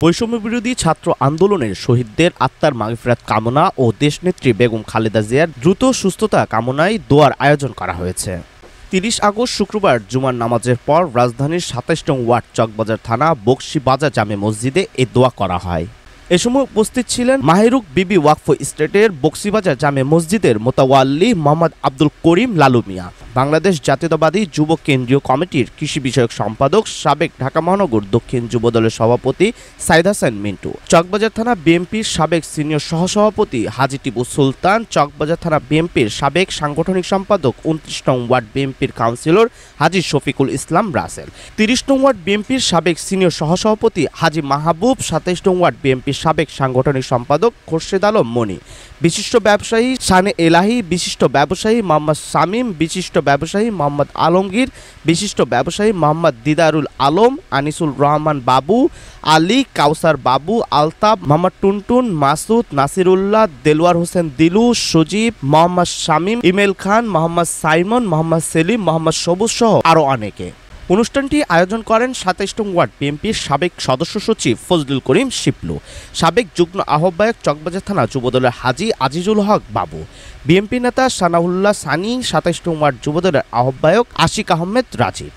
বৈষম্যবিরোধী ছাত্র আন্দোলনের শহীদদের আত্মার মাগফিরাত কামনা ও দেশনেত্রী বেগম খালেদা জিয়ার দ্রুত সুস্থতা কামনায় দোয়ার আয়োজন করা হয়েছে। ৩০ আগস্ট শুক্রবার জুমার নামাজের পর রাজধানীর ২৭ নং ওয়ার্ড চকবাজার থানা বকশীবাজার জামে মসজিদে এ দোয়া করা হয়। এ সময় উপস্থিত ছিলেন মাহেরুক বিবি ওয়াকফ স্টেটের বকশীবাজার জামে মসজিদের মোতাওয়াল্লি মোহাম্মদ আব্দুল করিম লালু মিয়া, বাংলাদেশ জাতীয়তাবাদী যুব কেন্দ্রীয় কমিটির কৃষি বিষয়ক সম্পাদক, সাবেক ঢাকা মহানগর দক্ষিণ যুবদলের সভাপতি সাইদ হাসান মিন্টু, চকবাজার থানা বিএনপির সাবেক সিনিয়র সহসভাপতি হাজী টিপু সুলতান, চকবাজার থানা বিএনপির সাবেক সাংগঠনিক সম্পাদক ২৯ নং ওয়ার্ড বিএনপির কাউন্সিলর হাজী শফিকুল ইসলাম রাসেল, ৩০ নং ওয়ার্ড বিএনপির সাবেক সিনিয়র সহসভাপতি হাজী মাহবুব, ২৭ নং ওয়ার্ড বিএনপির সাবেক সাংগঠনিক সম্পাদক খোরশেদ আলম মনি, বিশিষ্ট ব্যবসায়ী শানে এলাহি, বিশিষ্ট ব্যবসায়ী মোহাম্মদ শামীম, বিশিষ্ট ব্যবসায়ী মোহাম্মদ আলমগীর, বিশিষ্ট ব্যবসায়ী মোহাম্মদ দিদারুল আলম, আনিসুল রহমান বাবু, আলী, কাউসার বাবু, আলতাব, মোহাম্মদ টুনটুন, মাসুদ, নাসিরুল্লাহ, দেলোয়ার হোসেন দিলু, সজীব, মোহাম্মদ শামীম, ইমেল খান, মোহাম্মদ সাইমন, মোহাম্মদ সেলিম, মোহাম্মদ সবুজ সহ আরও অনেকে। অনুষ্ঠানটি আয়োজন করেন ২৭ নং ওয়ার্ড বিএনপির সাবেক সদস্য সচিব ফজলুল করিম শিপলু, সাবেক যুগ্ম আহ্বায়ক চকবাজার থানা যুবদলের হাজী আজিজুল হক বাবু, বিএনপি নেতা সানাউল্লাহ সানি, ২৭ নং ওয়ার্ড যুবদলের আহ্বায়ক আশিক আহমেদ রাজীব।